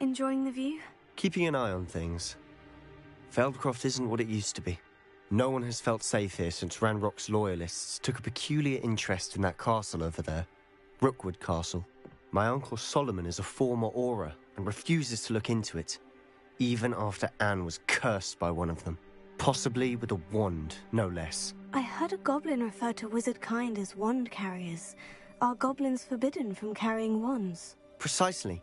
Enjoying the view? Keeping an eye on things. 𝓟𝓪𝓾𝓵 isn't what it used to be. No one has felt safe here since 𝓟𝓚𝓾's loyalists took a peculiar interest in that castle over there. Rookwood Castle. My uncle Solomon is a former Auror and refuses to look into it, even after Anne was cursed by one of them. Possibly with a wand, no less. I heard a goblin refer to wizard kind as wand carriers. Are goblins forbidden from carrying wands? Precisely.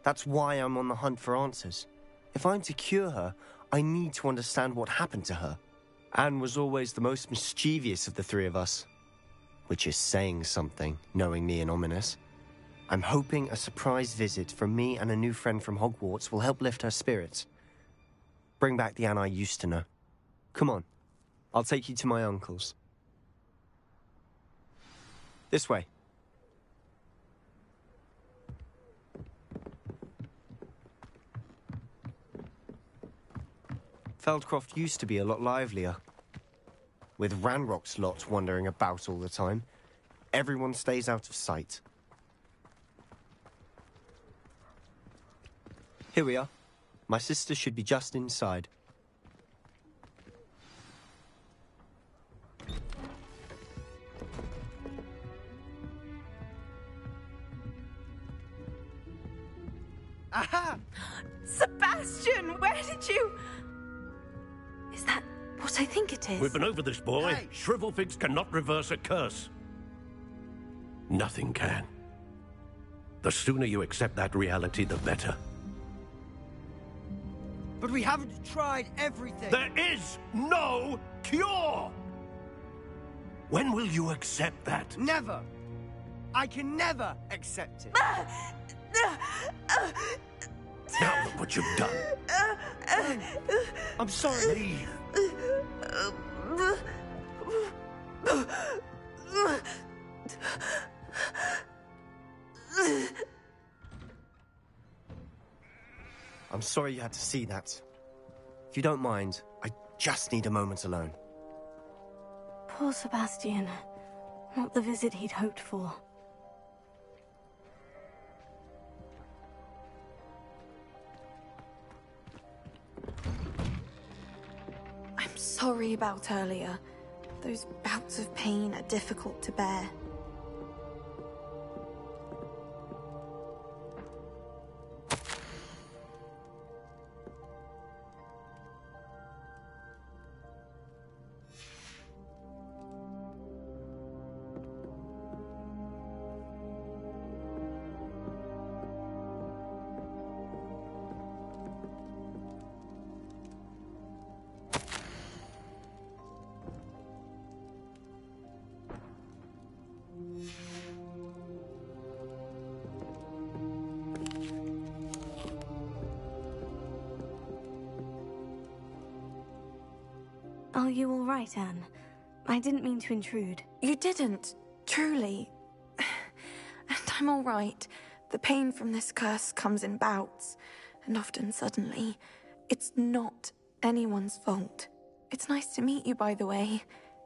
That's why I'm on the hunt for answers. If I'm to cure her, I need to understand what happened to her. Anne was always the most mischievous of the three of us. Which is saying something, knowing me and Ominis. I'm hoping a surprise visit from me and a new friend from Hogwarts will help lift her spirits. Bring back the Anne I used to know. Come on, I'll take you to my uncle's. This way. 𝓟𝓚𝓾 used to be a lot livelier. With 𝓟𝓚𝓾's lot wandering about all the time, everyone stays out of sight. Here we are. My sister should be just inside. Aha! Sebastian, where did you... Is that what I think it is? We've been over this, boy. Hey. Shrivelfigs cannot reverse a curse. Nothing can. The sooner you accept that reality, the better. But we haven't tried everything. There is no cure! When will you accept that? Never. I can never accept it. Now look what you've done. I'm sorry. Leave. I'm sorry you had to see that. If you don't mind, I just need a moment alone. Poor Sebastian. Not the visit he'd hoped for. I'm sorry about earlier. Those bouts of pain are difficult to bear. Are you all right, Anne? I didn't mean to intrude. You didn't, truly. And I'm all right. The pain from this curse comes in bouts, and often suddenly. It's not anyone's fault. It's nice to meet you, by the way.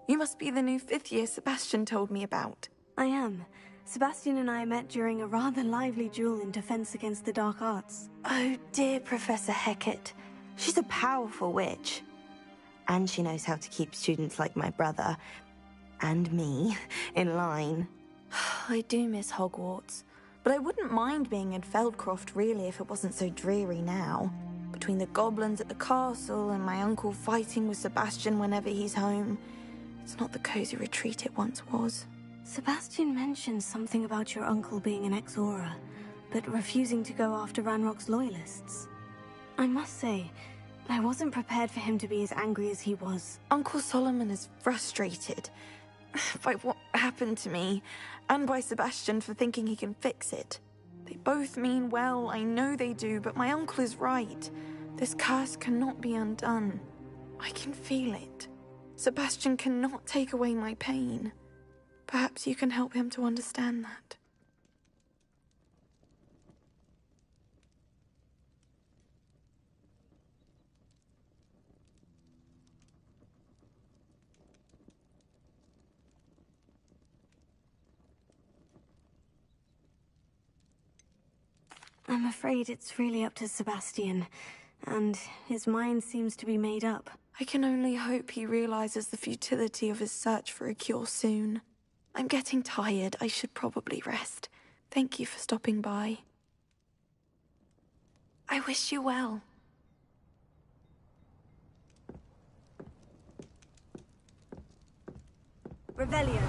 You must be the new 5th year Sebastian told me about. I am. Sebastian and I met during a rather lively duel in defense against the dark arts. Oh dear, Professor Hecat. She's a powerful witch. And she knows how to keep students like my brother, and me, in line. I do miss Hogwarts, but I wouldn't mind being in 𝓟𝓚𝓾 really if it wasn't so dreary now. Between the goblins at the castle and my uncle fighting with Sebastian whenever he's home, it's not the cozy retreat it once was. Sebastian mentioned something about your uncle being an ex-Auror, but refusing to go after 𝓟𝓚𝓾's loyalists. I must say, I wasn't prepared for him to be as angry as he was. Uncle Solomon is frustrated by what happened to me, and by Sebastian for thinking he can fix it. They both mean well, I know they do, but my uncle is right. This curse cannot be undone. I can feel it. Sebastian cannot take away my pain. Perhaps you can help him to understand that. I'm afraid it's really up to Sebastian, and his mind seems to be made up. I can only hope he realizes the futility of his search for a cure soon. I'm getting tired. I should probably rest. Thank you for stopping by. I wish you well. Revelio.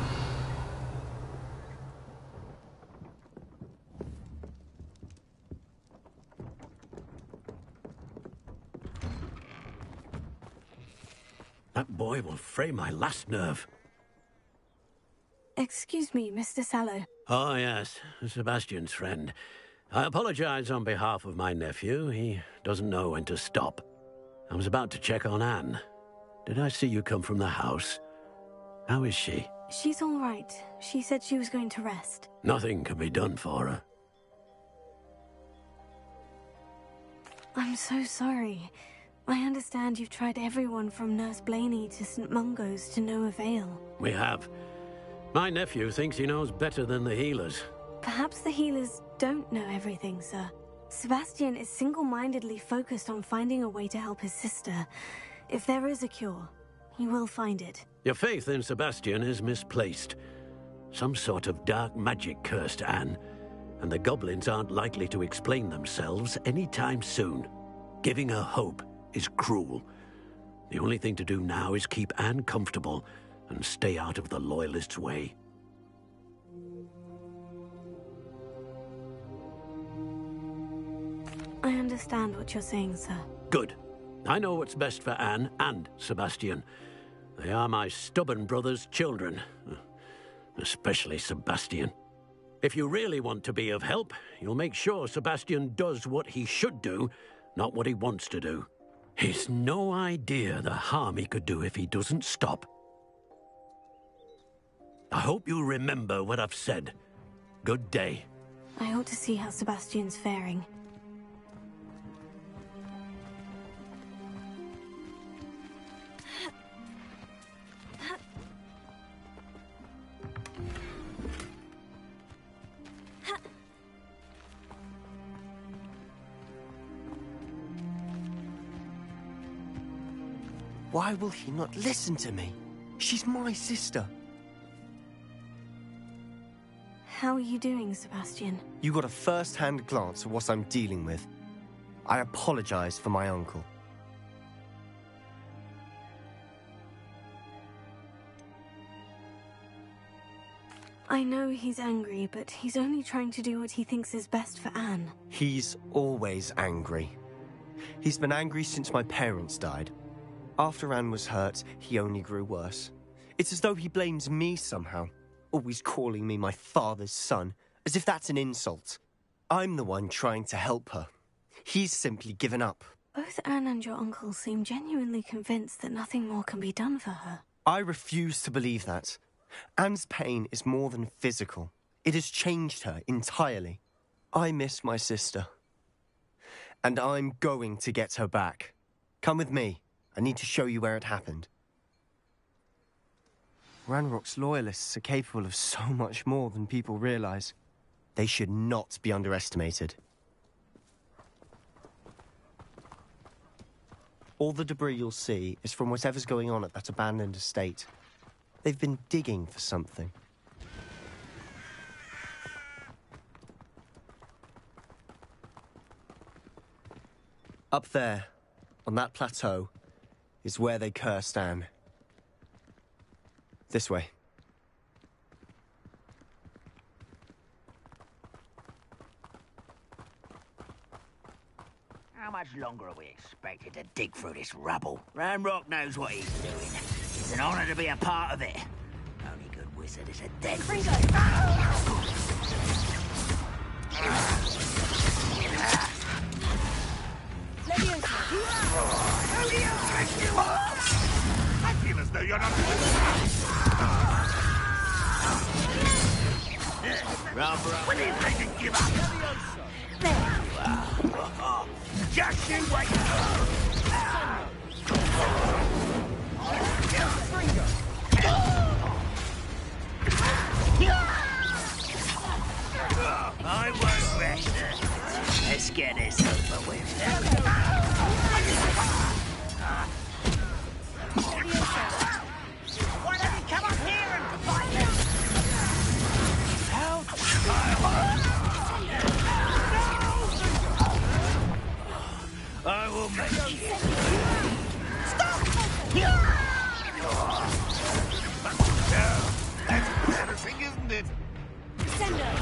That boy will fray my last nerve. Excuse me, Mr. Sallow. Oh, yes, Sebastian's friend. I apologize on behalf of my nephew. He doesn't know when to stop. I was about to check on Anne. Did I see you come from the house? How is she? She's all right. She said she was going to rest. Nothing can be done for her. I'm so sorry. I understand you've tried everyone from Nurse Blaney to St. Mungo's to no avail. We have. My nephew thinks he knows better than the healers. Perhaps the healers don't know everything, sir. Sebastian is single-mindedly focused on finding a way to help his sister. If there is a cure, he will find it. Your faith in Sebastian is misplaced. Some sort of dark magic cursed Anne, and the goblins aren't likely to explain themselves anytime soon. Giving her hope is cruel. The only thing to do now is keep Anne comfortable and stay out of the Loyalists' way. I understand what you're saying, sir. Good. I know what's best for Anne and Sebastian. They are my stubborn brother's children. Especially Sebastian. If you really want to be of help, you'll make sure Sebastian does what he should do, not what he wants to do. He's no idea the harm he could do if he doesn't stop. I hope you remember what I've said. Good day. I ought to see how Sebastian's faring. Why will he not listen to me? She's my sister. How are you doing, Sebastian? You got a first-hand glance at what I'm dealing with. I apologize for my uncle. I know he's angry, but he's only trying to do what he thinks is best for Anne. He's always angry. He's been angry since my parents died. After Anne was hurt, he only grew worse. It's as though he blames me somehow, always calling me my father's son, as if that's an insult. I'm the one trying to help her. He's simply given up. Both Anne and your uncle seem genuinely convinced that nothing more can be done for her. I refuse to believe that. Anne's pain is more than physical. It has changed her entirely. I miss my sister. And I'm going to get her back. Come with me. I need to show you where it happened. Ranrock's loyalists are capable of so much more than people realize. They should not be underestimated. All the debris you'll see is from whatever's going on at that abandoned estate. They've been digging for something. Up there, on that plateau, is where they cursed Anne. This way. How much longer are we expected to dig through this rubble? Ranrock knows what he's doing. It's an honor to be a part of it. Only good wizard is a dead wizard. I feel as though you're not... When do you think to give up? Just you wait! I won't rest. As get this over with. Why don't you come up here and fight them? How? I will make you. Stop! That's embarrassing, isn't it? Send her.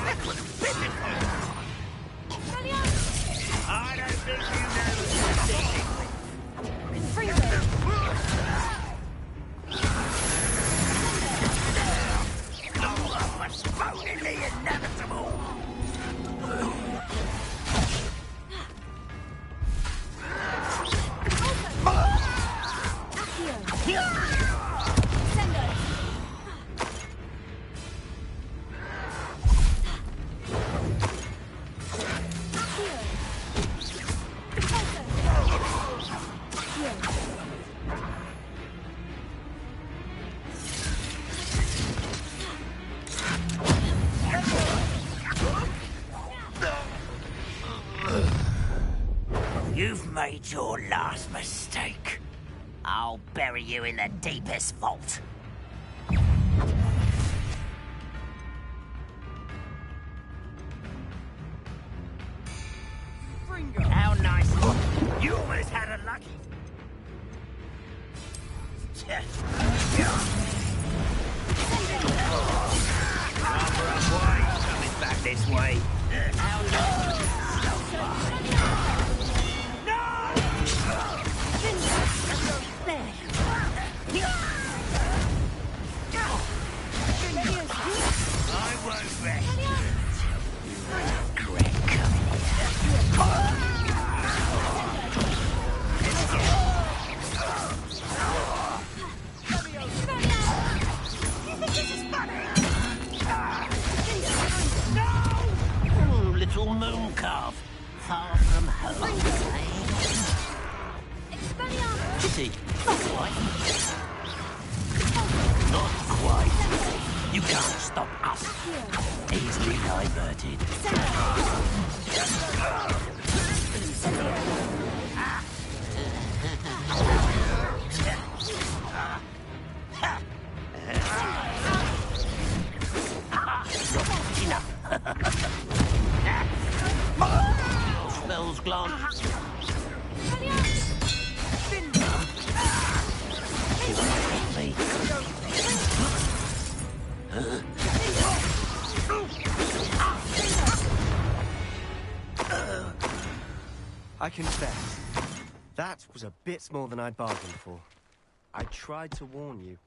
That was pitiful. I don't think you know what you're dealing with. Free them. Postponedly inevitable. You've made your last mistake. I'll bury you in the deepest vault. How nice. You almost had a lucky. Coming back this way. How nice. I won't rest. Regret coming here. You think this is funny? No! Oh, little moon calf. Far from home. Pity. Not quite. You can't stop us. Easily diverted. Enough. Smells gone. I confess, that was a bit more than I'd bargained for. I tried to warn you.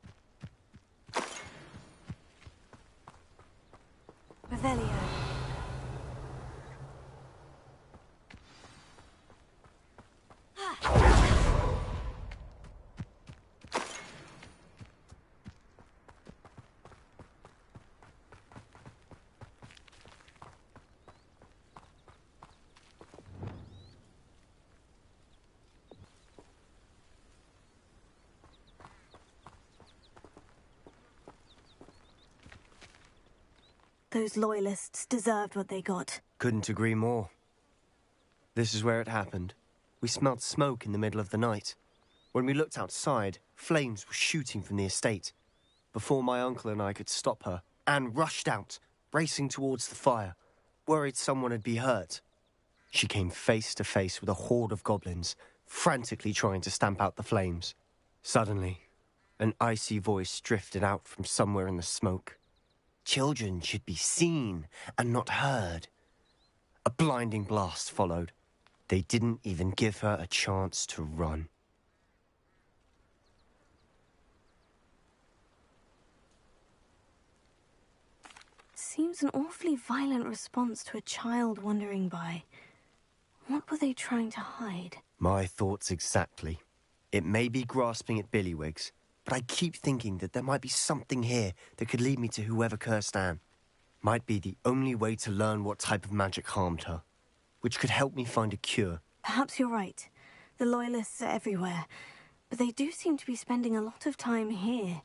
Revelio. Those loyalists deserved what they got. Couldn't agree more. This is where it happened. We smelled smoke in the middle of the night. When we looked outside, flames were shooting from the estate. Before my uncle and I could stop her, Anne rushed out, racing towards the fire, worried someone had been hurt. She came face to face with a horde of goblins, frantically trying to stamp out the flames. Suddenly, an icy voice drifted out from somewhere in the smoke. Children should be seen and not heard. A blinding blast followed. They didn't even give her a chance to run. Seems an awfully violent response to a child wandering by. What were they trying to hide? My thoughts exactly. It may be grasping at Billywigs, but I keep thinking that there might be something here that could lead me to whoever cursed Anne. Might be the only way to learn what type of magic harmed her, which could help me find a cure. Perhaps you're right. The Loyalists are everywhere, but they do seem to be spending a lot of time here.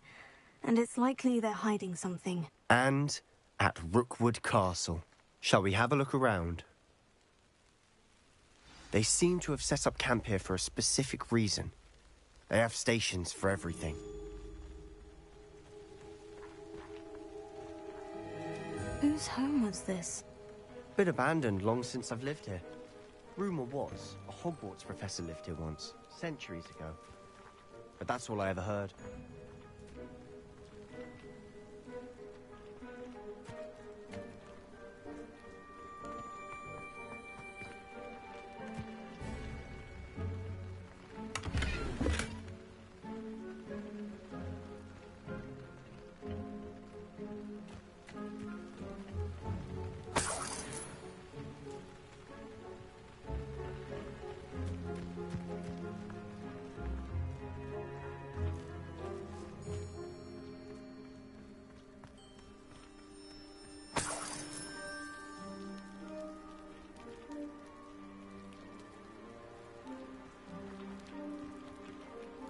and it's likely they're hiding something. And at Rookwood Castle. Shall we have a look around? They seem to have set up camp here for a specific reason. They have stations for everything. Whose home was this? Been abandoned long since I've lived here. Rumor was, a Hogwarts professor lived here once, centuries ago. But that's all I ever heard.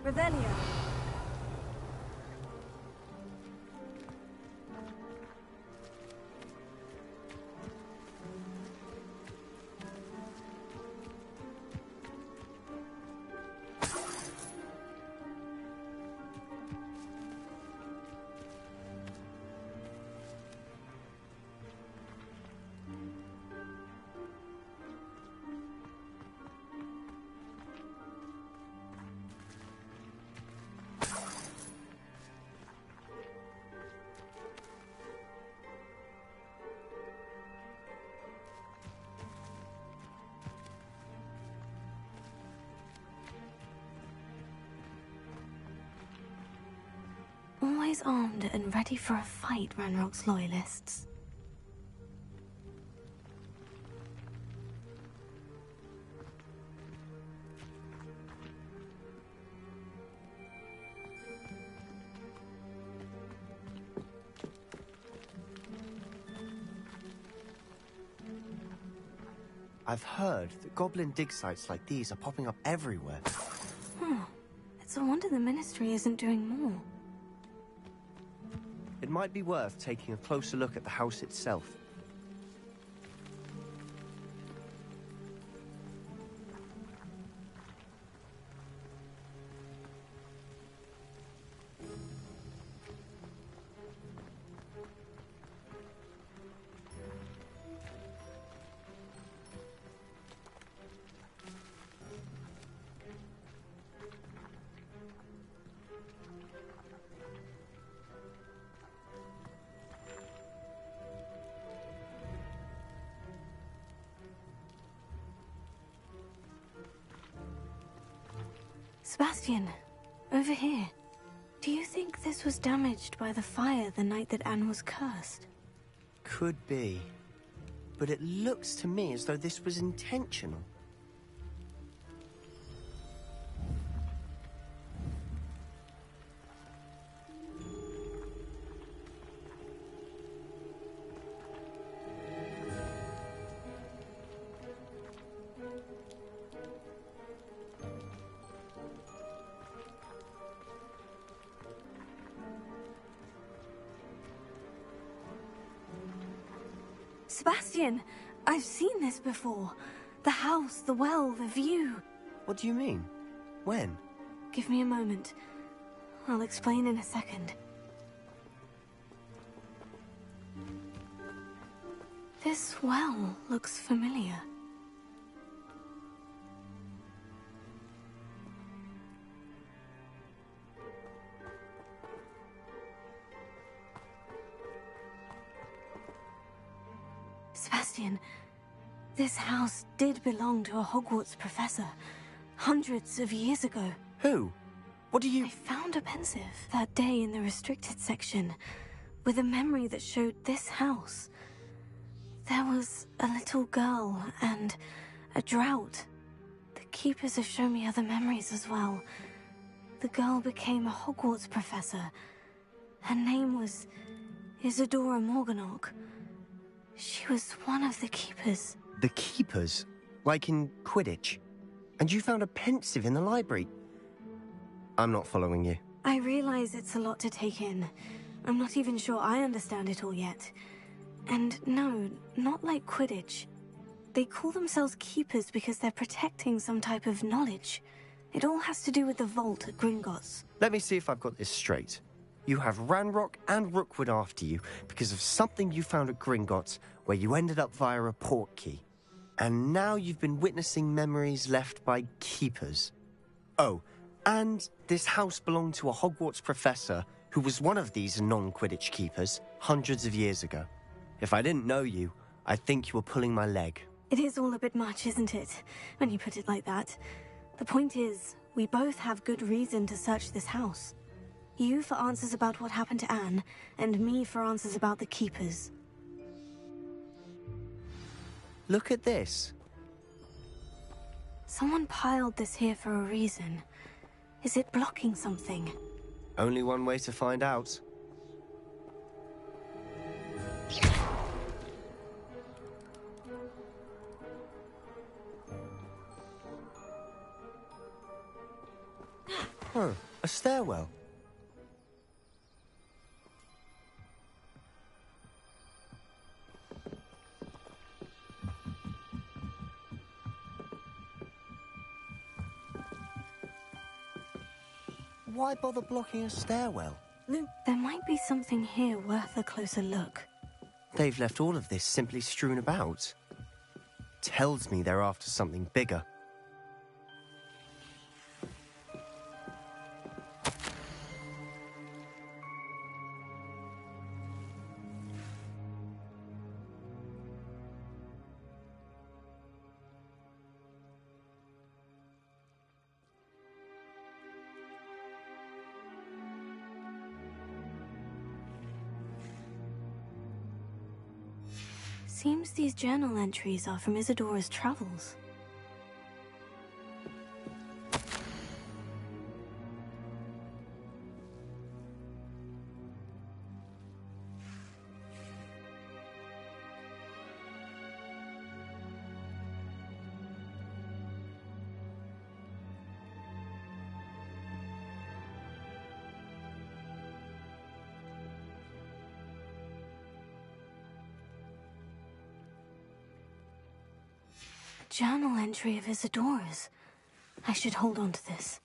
Revelio. Always armed and ready for a fight, Ranrock's loyalists. I've heard that goblin dig sites like these are popping up everywhere. It's a wonder the Ministry isn't doing more. It might be worth taking a closer look at the house itself. Sebastian, over here. Do you think this was damaged by the fire the night that Anne was cursed? Could be. But it looks to me as though this was intentional. Sebastian, I've seen this before. The house, the well, the view. What do you mean? When? Give me a moment. I'll explain in a second. This well looks familiar. Sebastian, this house did belong to a Hogwarts professor, hundreds of years ago. Who? What do you... I found a pensive that day in the restricted section, with a memory that showed this house. There was a little girl and a drought. The keepers have shown me other memories as well. The girl became a Hogwarts professor. Her name was 𝓟𝓪𝓾𝓵𝓪. She was one of the keepers. The keepers? Like in Quidditch? And you found a pensive in the library? I'm not following you. I realize it's a lot to take in. I'm not even sure I understand it all yet. And no, not like Quidditch. They call themselves keepers because they're protecting some type of knowledge. It all has to do with the vault at Gringotts. Let me see if I've got this straight. You have Ranrock and Rookwood after you because of something you found at Gringotts where you ended up via a portkey. And now you've been witnessing memories left by keepers. Oh, and this house belonged to a Hogwarts professor who was one of these non-Quidditch keepers hundreds of years ago. If I didn't know you, I'd think you were pulling my leg. It is all a bit much, isn't it, when you put it like that? The point is, we both have good reason to search this house. You for answers about what happened to Anne, and me for answers about the keepers. Look at this. Someone piled this here for a reason. Is it blocking something? Only one way to find out. Huh, a stairwell. Why bother blocking a stairwell? There might be something here worth a closer look. They've left all of this simply strewn about. Tells me they're after something bigger. Seems these journal entries are from Isadora's travels. Journal entry of Isadora's. I should hold on to this.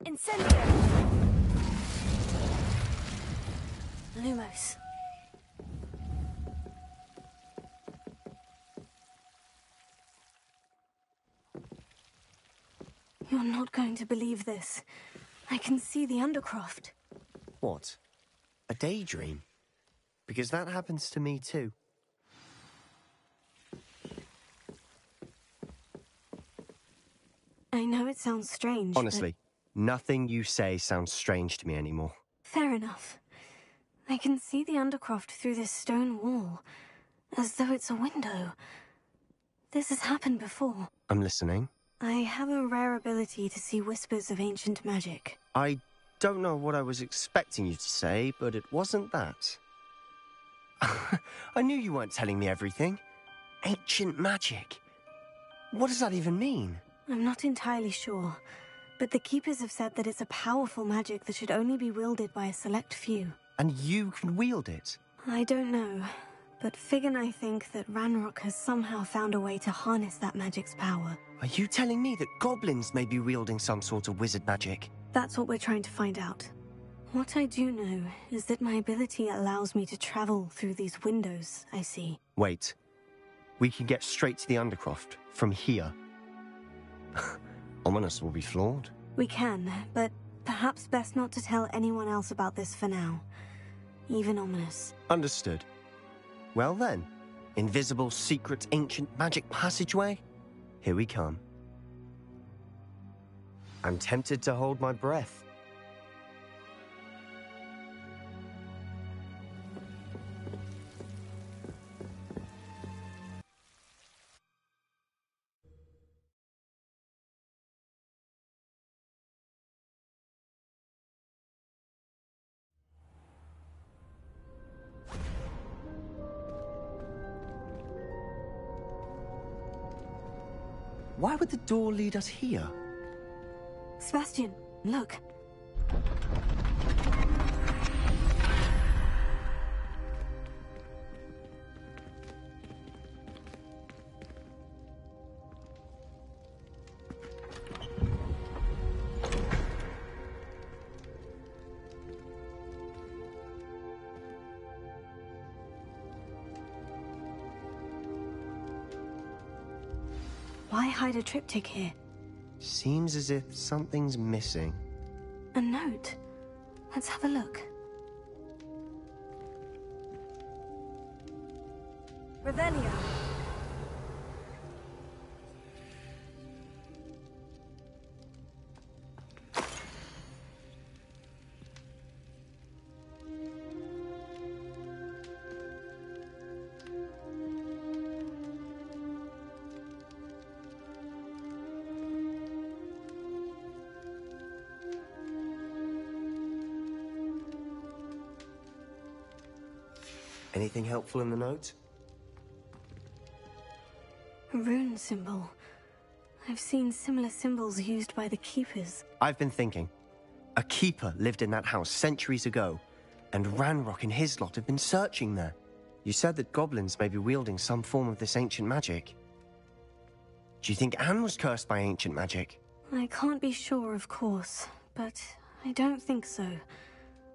Incendio! Lumos. You're not going to believe this. I can see the Undercroft. What? A daydream? Because that happens to me too. I know it sounds strange, Honestly, nothing you say sounds strange to me anymore. Fair enough. I can see the Undercroft through this stone wall, as though it's a window. This has happened before. I'm listening. I have a rare ability to see whispers of ancient magic. I don't know what I was expecting you to say, but it wasn't that. I knew you weren't telling me everything. Ancient magic. What does that even mean? I'm not entirely sure, but the Keepers have said that it's a powerful magic that should only be wielded by a select few. And you can wield it? I don't know, but Fig and I think that Ranrock has somehow found a way to harness that magic's power. Are you telling me that goblins may be wielding some sort of wizard magic? That's what we're trying to find out. What I do know is that my ability allows me to travel through these windows I see. Wait. We can get straight to the Undercroft from here. Ominous will be flawed. We can, but perhaps best not to tell anyone else about this for now. Even Ominous. Understood. Well then, invisible, secret, ancient magic passageway? Here we come. I'm tempted to hold my breath. Why would the door lead us here? Sebastian, look. Why hide a triptych here? Seems as if something's missing. A note. Let's have a look. Revelio. Anything helpful in the note? A rune symbol. I've seen similar symbols used by the keepers. I've been thinking. A keeper lived in that house centuries ago, and 𝓟𝓪𝓾 and his lot have been searching there. You said that goblins may be wielding some form of this ancient magic. Do you think Anne was cursed by ancient magic? I can't be sure, of course, but I don't think so.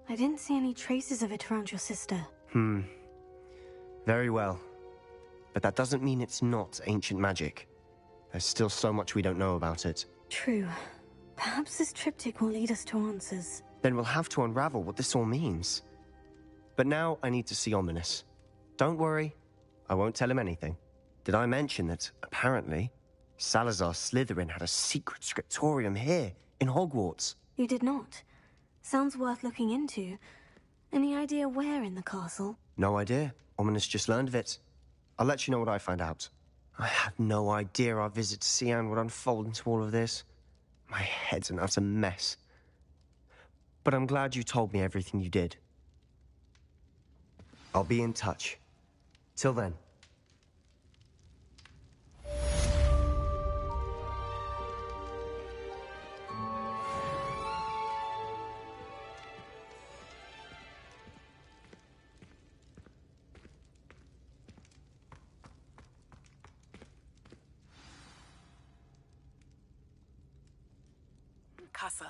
I didn't see any traces of it around your sister. Very well. But that doesn't mean it's not ancient magic. There's still so much we don't know about it. True. Perhaps this triptych will lead us to answers. Then we'll have to unravel what this all means. But now I need to see Ominis. Don't worry, I won't tell him anything. Did I mention that, apparently, Salazar Slytherin had a secret scriptorium here, in Hogwarts? You did not. Sounds worth looking into. Any idea where in the castle? No idea. Ominis just learned of it. I'll let you know what I find out. I had no idea our visit to see Anne would unfold into all of this. My head's an utter mess. But I'm glad you told me everything you did. I'll be in touch. Till then. Castle,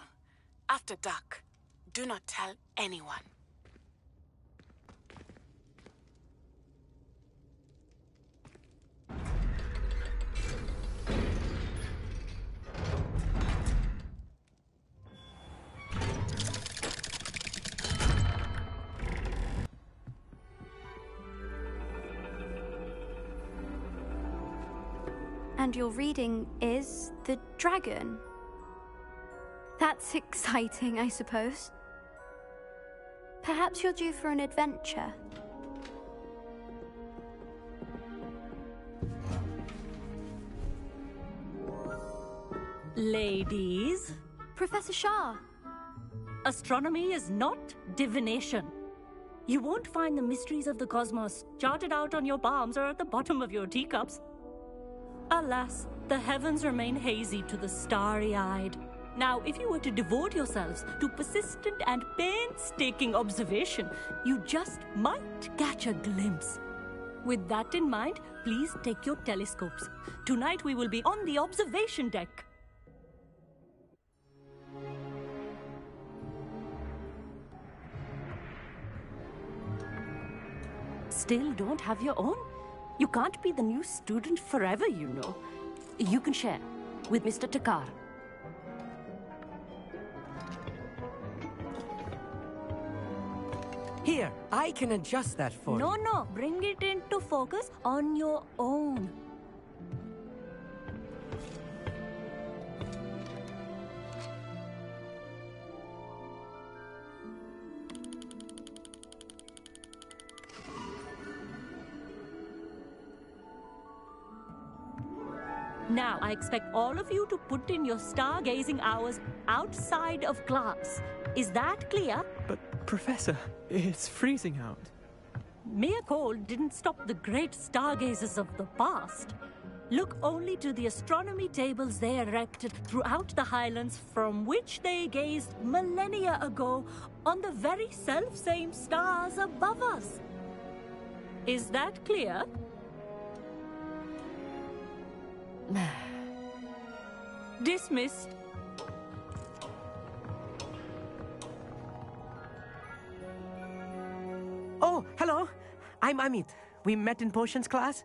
after dark, do not tell anyone. And your reading is The Dragon. That's exciting, I suppose. Perhaps you're due for an adventure. Ladies, Professor Shah. astronomy is not divination. You won't find the mysteries of the cosmos charted out on your palms or at the bottom of your teacups. Alas, the heavens remain hazy to the starry-eyed. Now, if you were to devote yourselves to persistent and painstaking observation, you just might catch a glimpse. With that in mind, please take your telescopes. Tonight we will be on the observation deck. Still don't have your own? You can't be the new student forever, you know. You can share with Mr. Takar. Here, I can adjust that for you. No, bring it into focus on your own. Now, I expect all of you to put in your stargazing hours outside of class. Is that clear? But, Professor, it's freezing out. Mere cold didn't stop the great stargazers of the past. look only to the astronomy tables they erected throughout the Highlands, from which they gazed millennia ago on the very self-same stars above us. Is that clear? Dismissed. Oh, hello. I'm Amit. We met in potions class.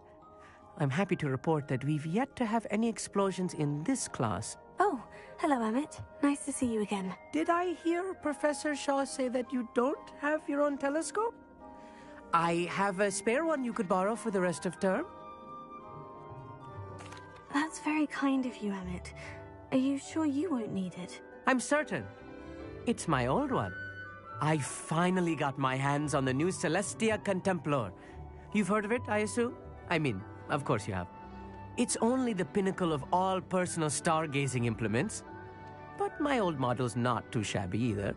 I'm happy to report that we've yet to have any explosions in this class. Oh, hello, Amit. Nice to see you again. Did I hear Professor Shaw say that you don't have your own telescope? I have a spare one you could borrow for the rest of term. That's very kind of you, Amit. Are you sure you won't need it? I'm certain. It's my old one. I finally got my hands on the new 𝓟𝓪𝓾𝓵𝓪. You've heard of it, I assume? I mean, of course you have. It's only the pinnacle of all personal stargazing implements. But my old model's not too shabby either.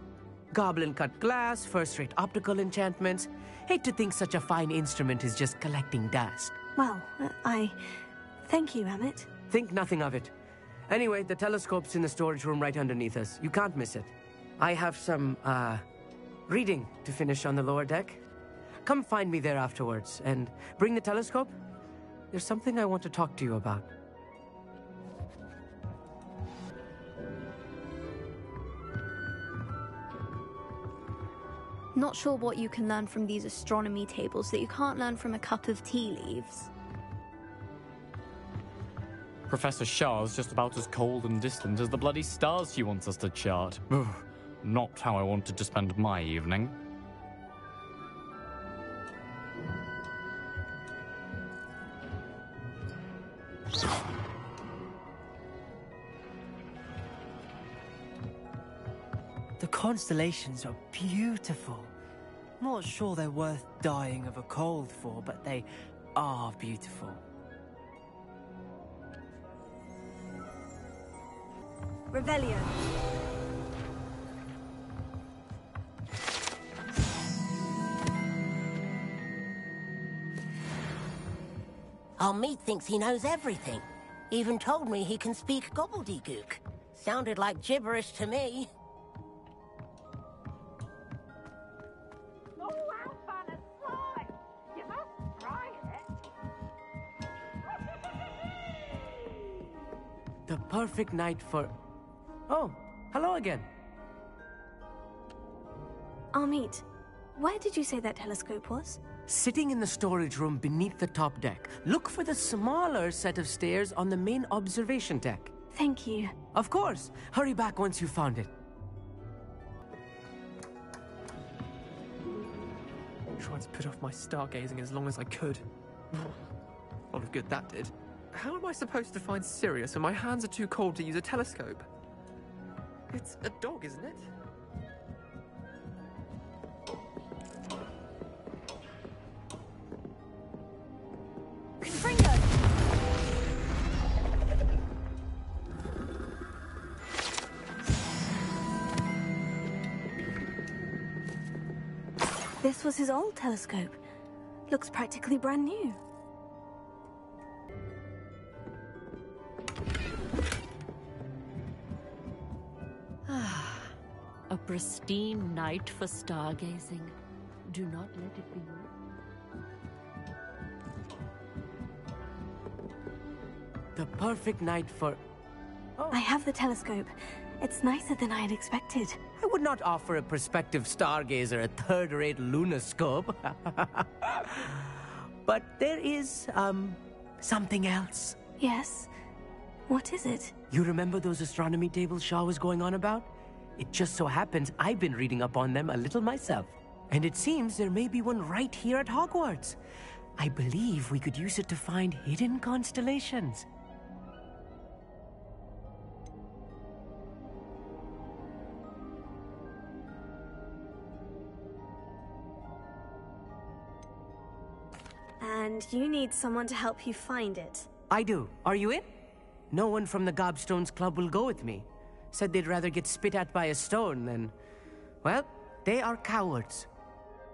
Goblin-cut glass, first-rate optical enchantments. Hate to think such a fine instrument is just collecting dust. Well, thank you, Amit. Think nothing of it. Anyway, the telescope's in the storage room right underneath us. You can't miss it. I have some, reading to finish on the lower deck. Come find me there afterwards, and bring the telescope. There's something I want to talk to you about. Not sure what you can learn from these astronomy tables that you can't learn from a cup of tea leaves. Professor Shah's just about as cold and distant as the bloody stars she wants us to chart. Ugh, not how I wanted to spend my evening. The constellations are beautiful. Not sure they're worth dying of a cold for, but they are beautiful. Revelio. 𝑅𝑒𝒸𝒹𝑒𝒹 thinks he knows everything. Even told me he can speak gobbledygook. Sounded like gibberish to me. The perfect night for... Oh, hello again. Amit, where did you say that telescope was? Sitting in the storage room beneath the top deck. Look for the smaller set of stairs on the main observation deck. Thank you. Of course. Hurry back once you've found it. Tried to put off my stargazing as long as I could. A lot of good that did. How am I supposed to find Sirius when my hands are too cold to use a telescope? It's a dog, isn't it? Confringo! This was his old telescope. Looks practically brand new. A pristine night for stargazing. Do not let it be. The perfect night for... Oh. I have the telescope. It's nicer than I had expected. I would not offer a prospective stargazer a third-rate lunoscope. But there is, something else. Yes? What is it? You remember those astronomy tables Shaw was going on about? It just so happens I've been reading up on them a little myself. And it seems there may be one right here at Hogwarts. I believe we could use it to find hidden constellations. And you need someone to help you find it. I do. Are you in? No one from the Gobstones Club will go with me. Said they'd rather get spit at by a stone than... Well, they are cowards.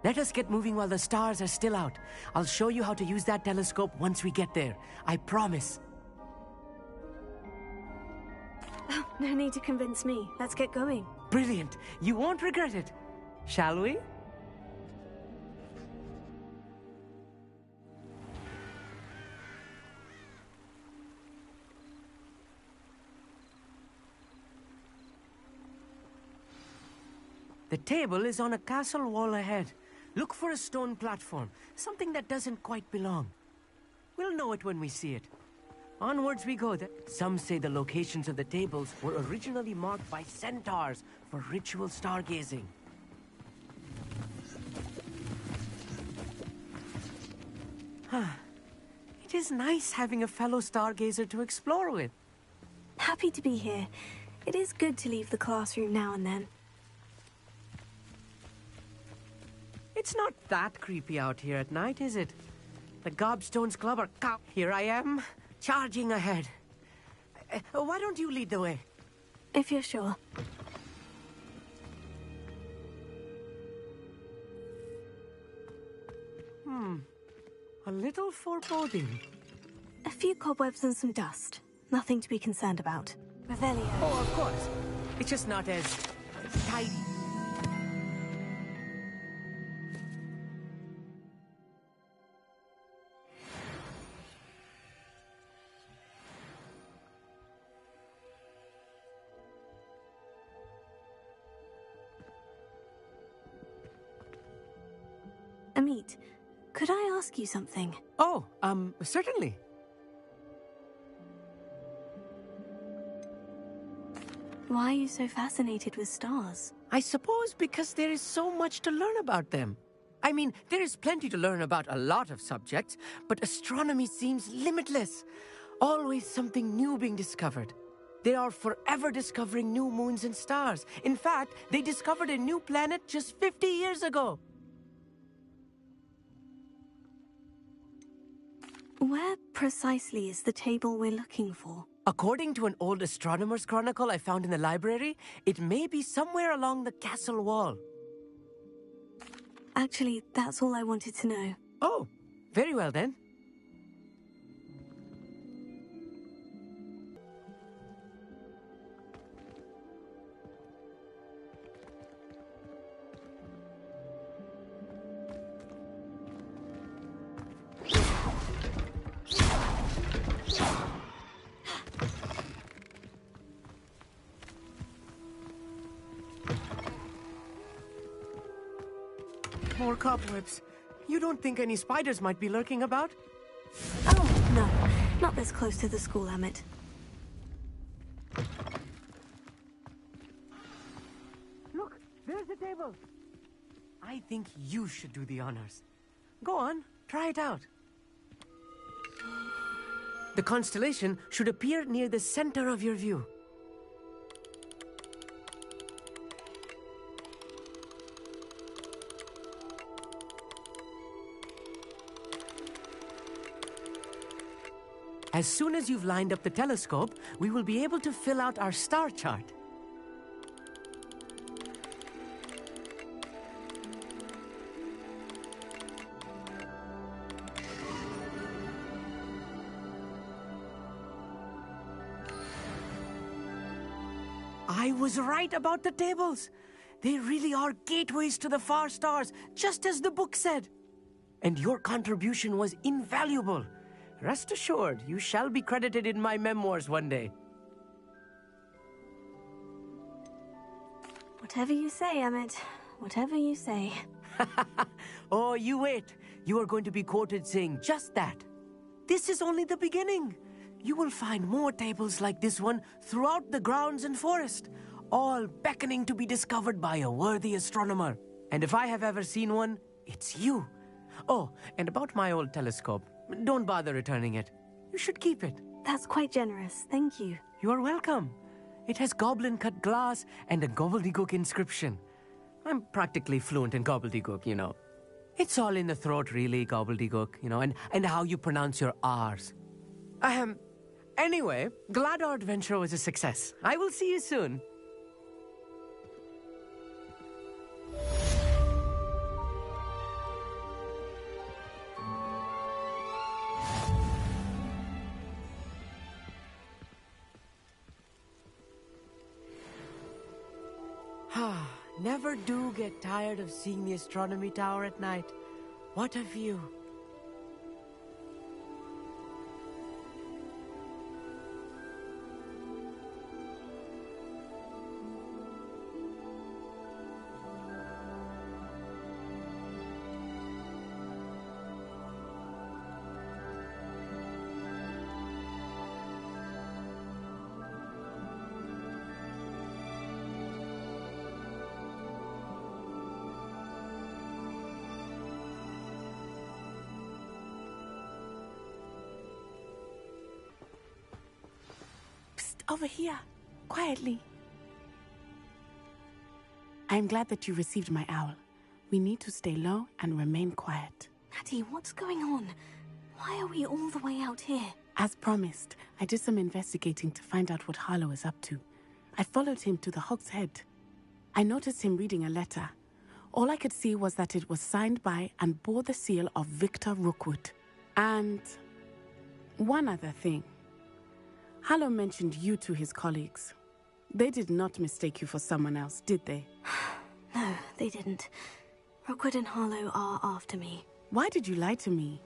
Let us get moving while the stars are still out. I'll show you how to use that telescope once we get there. I promise. Oh, no need to convince me. Let's get going. Brilliant. You won't regret it. Shall we? The table is on a castle wall ahead. Look for a stone platform, something that doesn't quite belong. We'll know it when we see it. Onwards we go. Some say the locations of the tables were originally marked by centaurs for ritual stargazing. It is nice having a fellow stargazer to explore with. Happy to be here. It is good to leave the classroom now and then. It's not that creepy out here at night, is it? The Gobstones Club are Here I am, charging ahead. Why don't you lead the way? If you're sure. A little foreboding. A few cobwebs and some dust. Nothing to be concerned about. Revelio. Oh, of course. It's just not as tidy. Amit, could I ask you something? Oh, certainly. Why are you so fascinated with stars? I suppose because there is so much to learn about them. I mean, there is plenty to learn about a lot of subjects, but astronomy seems limitless. Always something new being discovered. They are forever discovering new moons and stars. In fact, they discovered a new planet just 50 years ago. Where precisely is the table we're looking for? According to an old astronomer's chronicle I found in the library, it may be somewhere along the castle wall. Actually, that's all I wanted to know. Oh, very well then. More cobwebs. You don't think any spiders might be lurking about? Oh, no. Not this close to the school, Emmett. Look, there's the table. I think you should do the honors. Go on, try it out. The constellation should appear near the center of your view. As soon as you've lined up the telescope, we will be able to fill out our star chart. I was right about the tables. They really are gateways to the far stars, just as the book said. And your contribution was invaluable. Rest assured, you shall be credited in my memoirs one day. Whatever you say, Emmett. Whatever you say. Oh, you wait. You are going to be quoted saying just that. This is only the beginning. You will find more tables like this one throughout the grounds and forest, all beckoning to be discovered by a worthy astronomer. And if I have ever seen one, it's you. Oh, and about my old telescope. Don't bother returning it. You should keep it. That's quite generous. Thank you. You are welcome. It has goblin-cut glass and a gobbledygook inscription. I'm practically fluent in gobbledygook, you know. It's all in the throat, really, gobbledygook, you know, and how you pronounce your R's. Anyway, glad our adventure was a success. I will see you soon. Never do get tired of seeing the astronomy tower at night. What a view. Over here, quietly. I'm glad that you received my owl. We need to stay low and remain quiet. Natty, what's going on? Why are we all the way out here? As promised, I did some investigating to find out what Harlow is up to. I followed him to the Hog's Head. I noticed him reading a letter. All I could see was that it was signed by and bore the seal of Victor Rookwood. And one other thing. Harlow mentioned you to his colleagues. They did not mistake you for someone else, did they? No, they didn't. Rookwood and Harlow are after me. Why did you lie to me?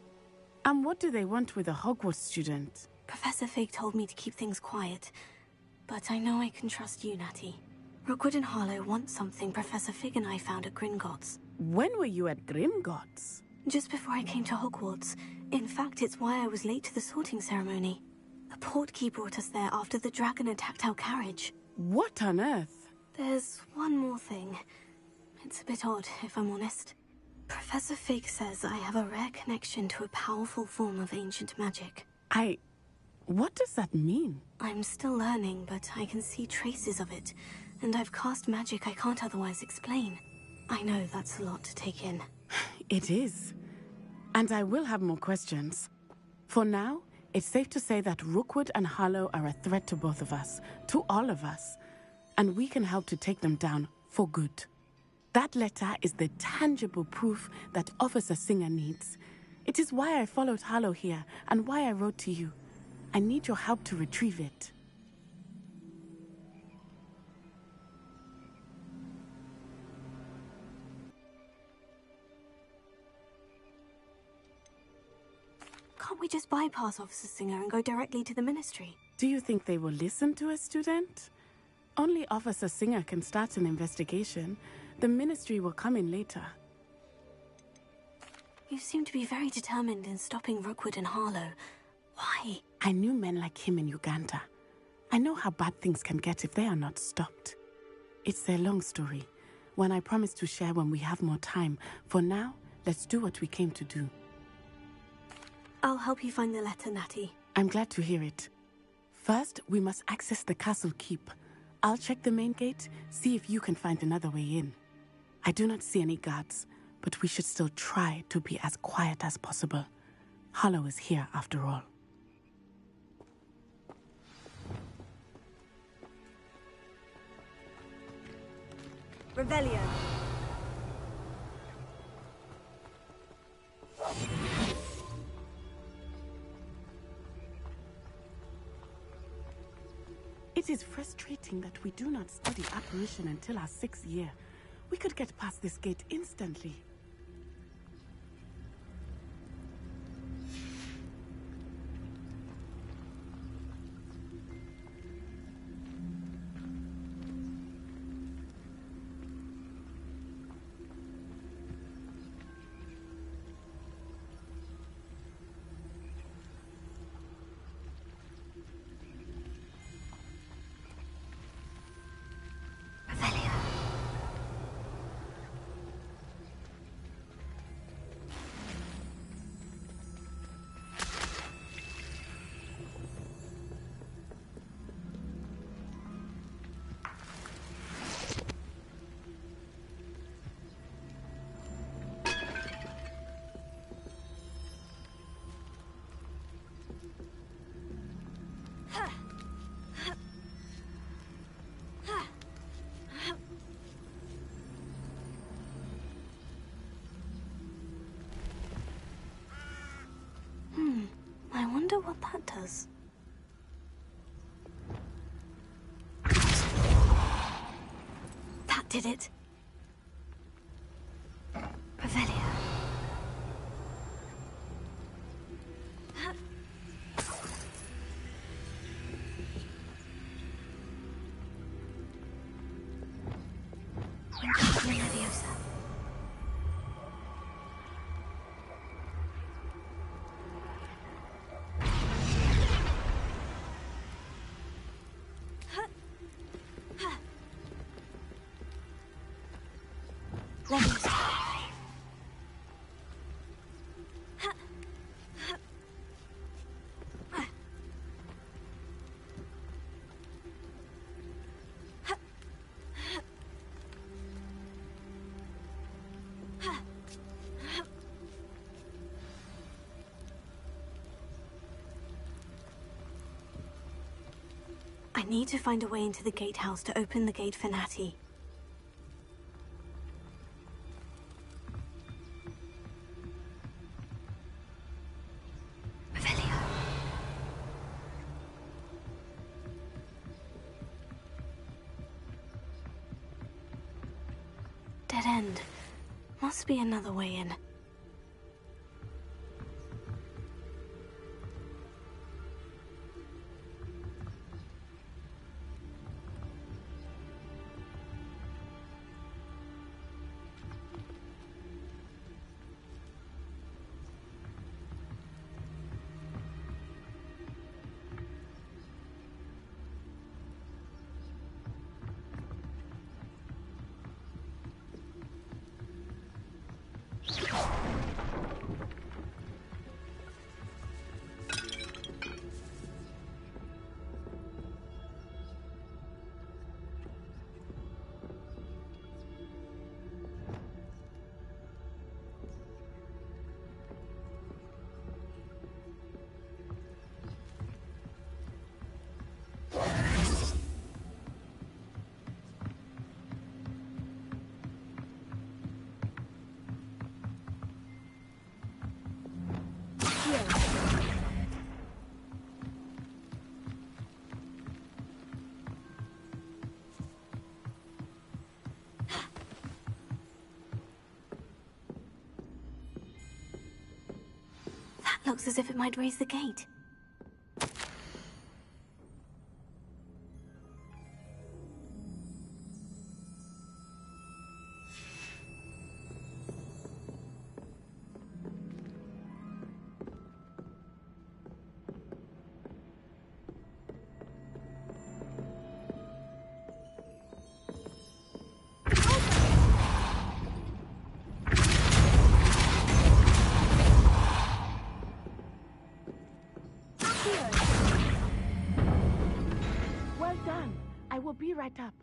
And what do they want with a Hogwarts student? Professor Fig told me to keep things quiet. But I know I can trust you, Natty. Rookwood and Harlow want something Professor Fig and I found at Gringotts. When were you at Gringotts? Just before I came to Hogwarts. In fact, it's why I was late to the sorting ceremony. The portkey brought us there after the dragon attacked our carriage. What on earth? There's one more thing. It's a bit odd, if I'm honest. Professor Fig says I have a rare connection to a powerful form of ancient magic. What does that mean? I'm still learning, but I can see traces of it. And I've cast magic I can't otherwise explain. I know that's a lot to take in. It is. And I will have more questions. For now, it's safe to say that Rookwood and Harlow are a threat to both of us, to all of us, and we can help to take them down for good. That letter is the tangible proof that Officer Singer needs. It is why I followed Harlow here and why I wrote to you. I need your help to retrieve it. Can't we just bypass Officer Singer and go directly to the Ministry? Do you think they will listen to a student? Only Officer Singer can start an investigation. The Ministry will come in later. You seem to be very determined in stopping Rookwood and Harlow. Why? I knew men like him in Uganda. I know how bad things can get if they are not stopped. It's a long story, one I promise to share when we have more time. For now, let's do what we came to do. I'll help you find the letter, Natty. I'm glad to hear it. First, we must access the castle keep. I'll check the main gate, see if you can find another way in. I do not see any guards, but we should still try to be as quiet as possible. Harlow is here after all. Revelio. It is frustrating that we do not study apparition until our 6th year. We could get past this gate instantly. I wonder what that does. did it. Revelio. I need to find a way into the gatehouse to open the gate for Natty. Revelio. Dead end. Must be another way in. Looks as if it might raise the gate. We'll be right up.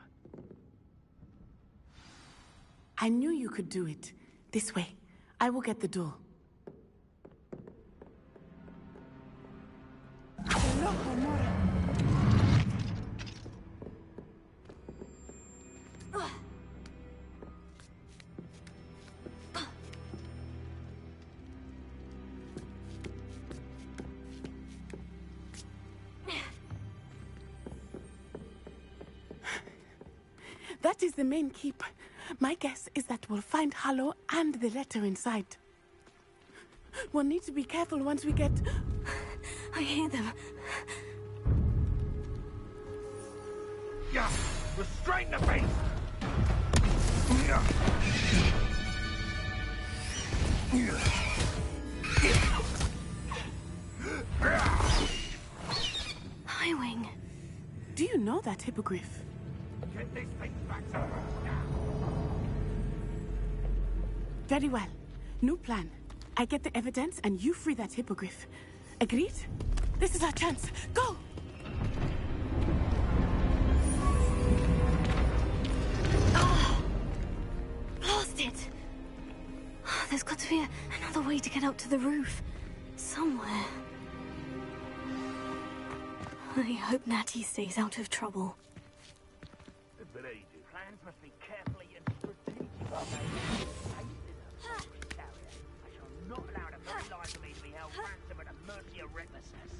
I knew you could do it. This way. I will get the door. That is the main keep. My guess is that we'll find Ħ'ghal and the letter inside. We'll need to be careful once we get... I hear them. Yeah, restrain the beast! Highwing. Do you know that hippogriff? Get this thing back to her now. Very well. New plan. I get the evidence and you free that hippogriff. Agreed? This is our chance. Go! Lost it! There's got to be another way to get up to the roof. Somewhere. I hope Natty stays out of trouble. Plans must be carefully and strategically I shall not allow the very life of me to be held ransom at the mercy of recklessness.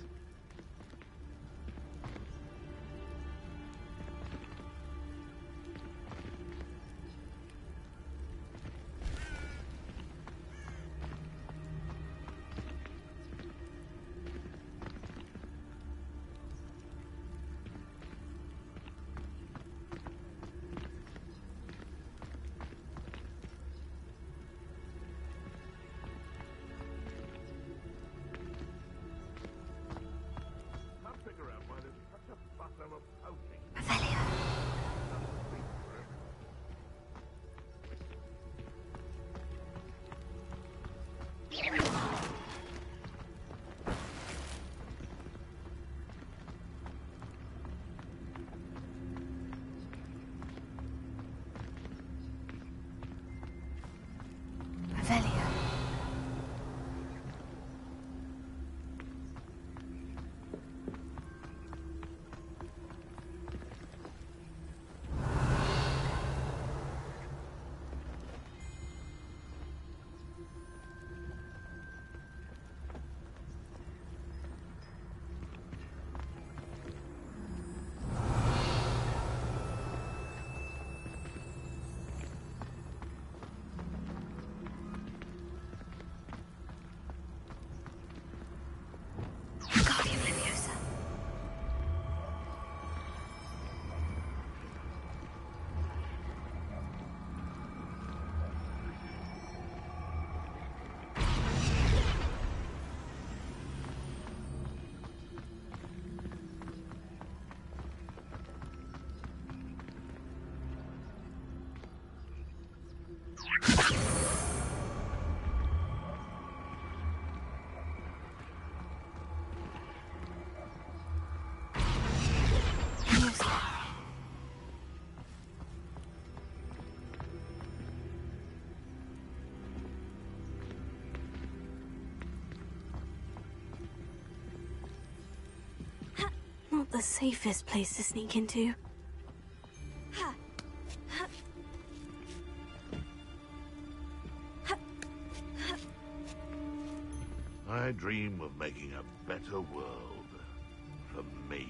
the safest place to sneak into. I dream of making a better world for me.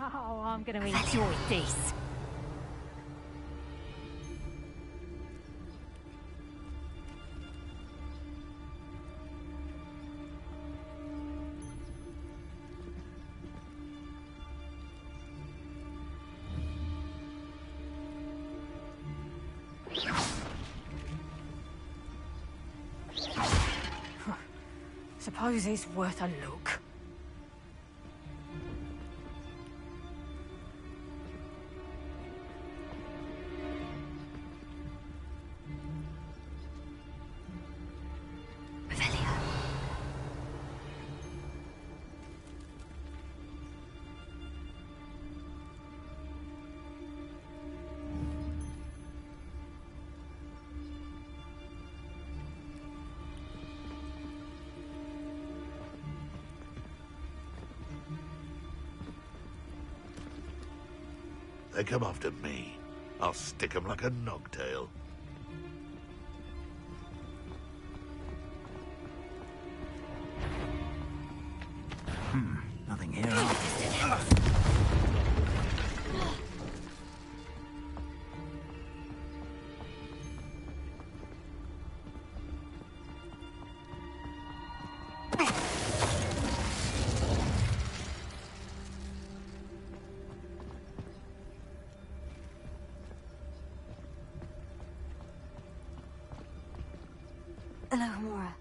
Oh, I'm gonna enjoy this. Suppose it's worth a look. They come after me. I'll stick 'em like a nogtail. Nothing here. 𝓟𝓪𝓾𝓵𝓪.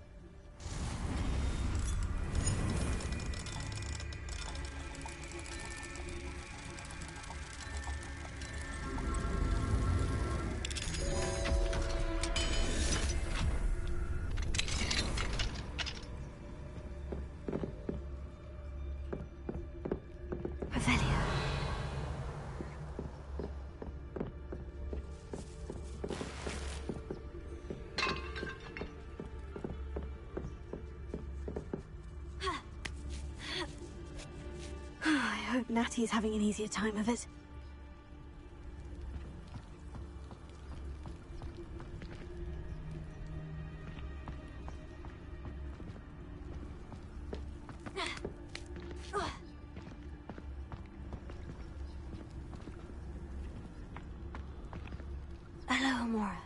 I hope Natty's having an easier time of it. 𝓟𝓪𝓾𝓵𝓪.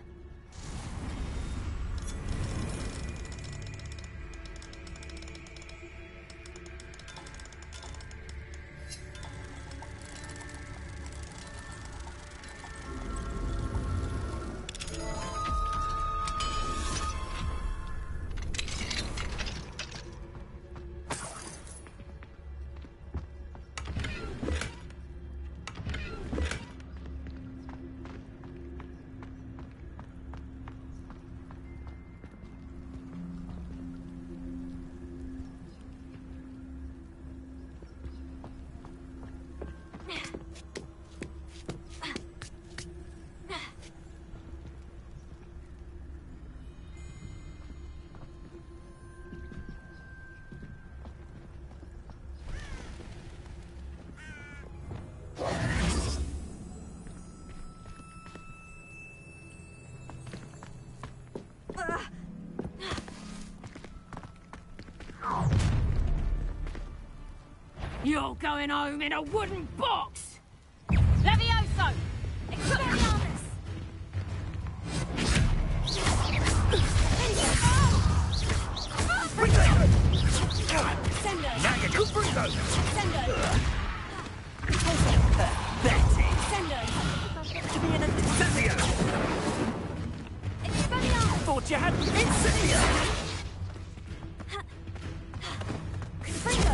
You're going home in a wooden box! Levioso! Expelliarmus! Sendo! Now you can bring those! Sendo! Betty! Sendo! Incendio! Expelliarmus! Thought you had Incendio!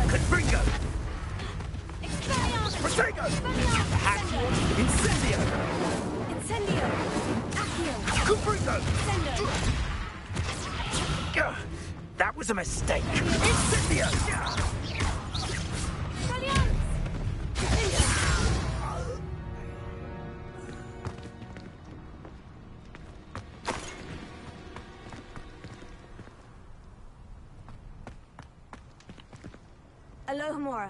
Confringo! Expelliarmus! Protego! Perhaps Incendio! Incendio! Accio! Confringo! Sendo! That was a mistake! Incendio! Expelliarmus! Alohomora.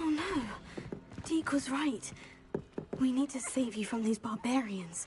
Oh no. Deke was right. We need to save you from these barbarians.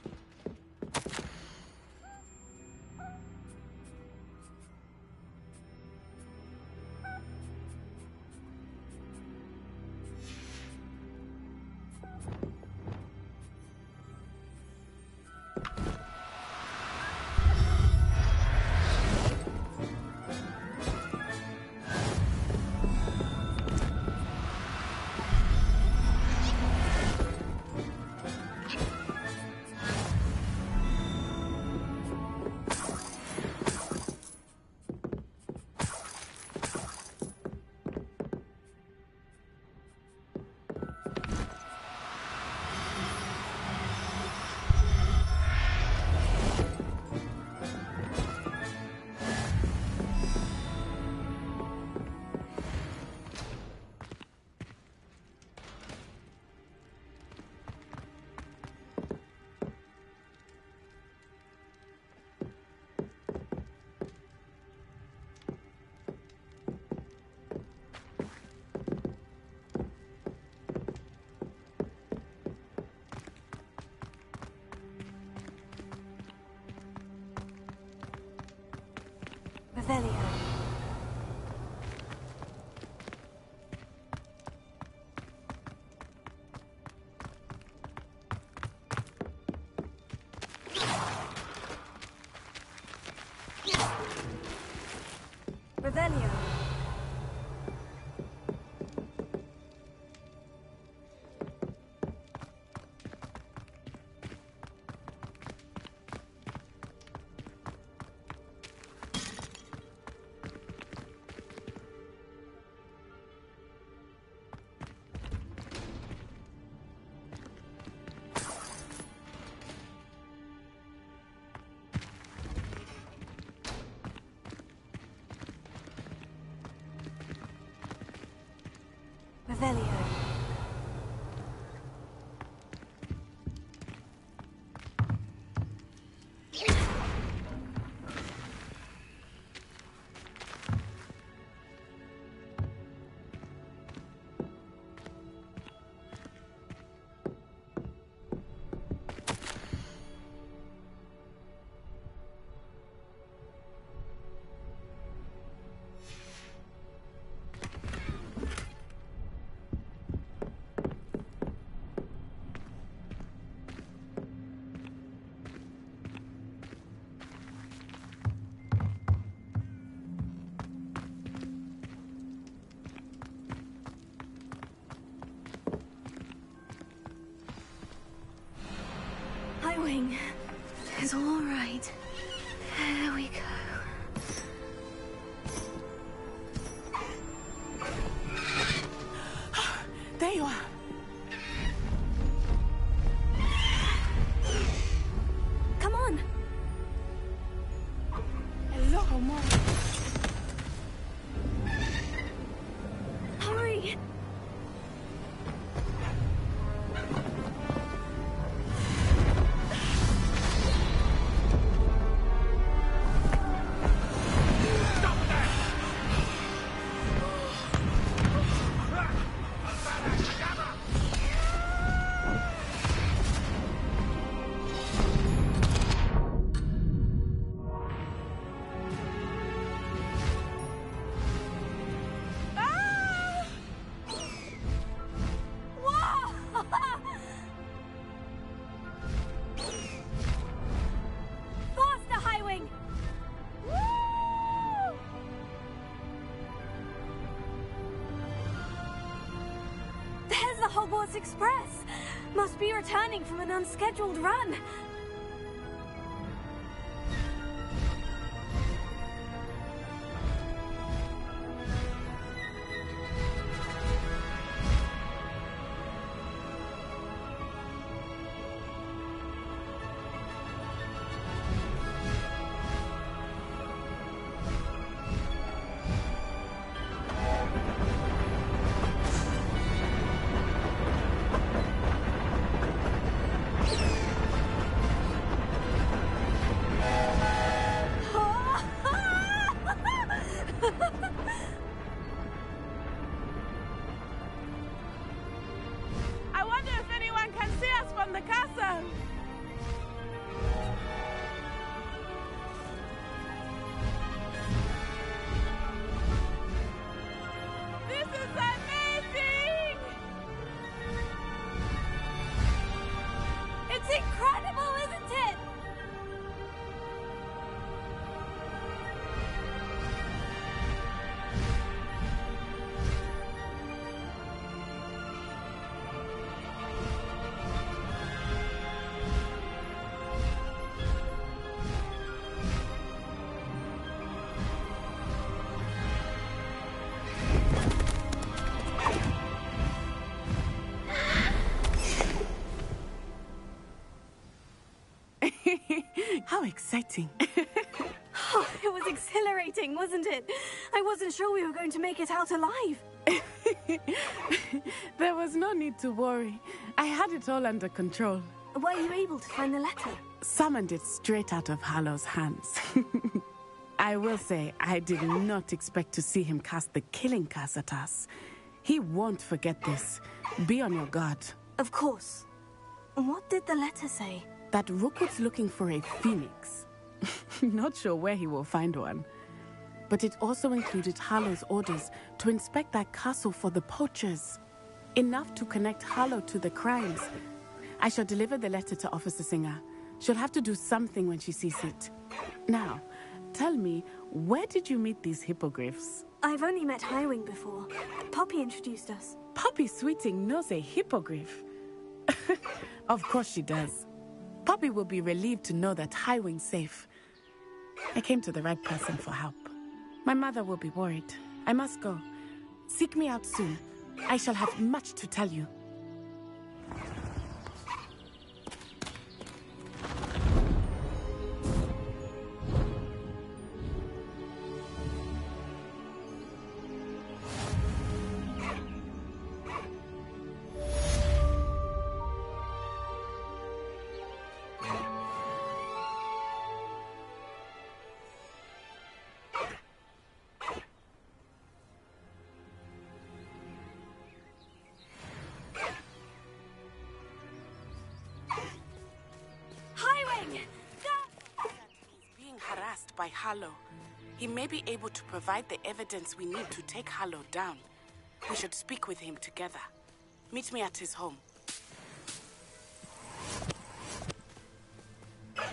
Revelio. Revelio. Revelio. Wing. It's all right. There we go. There you are. Come on. Hello, Mom. Hurry. Horgwats Express! Must be returning from an unscheduled run. How exciting. Oh, it was exhilarating, wasn't it? I wasn't sure we were going to make it out alive. There was no need to worry. I had it all under control. Were you able to find the letter? Summoned it straight out of Hallow's hands. I will say, I did not expect to see him cast the killing curse at us. He won't forget this. Be on your guard. Of course. What did the letter say? That Rookwood's looking for a phoenix. Not sure where he will find one. But it also included Hallow's orders to inspect that castle for the poachers. Enough to connect Hallow to the crimes. I shall deliver the letter to Officer Singer. She'll have to do something when she sees it. Now, tell me, where did you meet these hippogriffs? I've only met Highwing before. Poppy introduced us. Poppy Sweeting knows a hippogriff. Of course she does. Poppy will be relieved to know that Highwing's safe. I came to the right person for help. My mother will be worried. I must go. Seek me out soon. I shall have much to tell you. By Hallow. He may be able to provide the evidence we need to take Hallow down. We should speak with him together. Meet me at his home.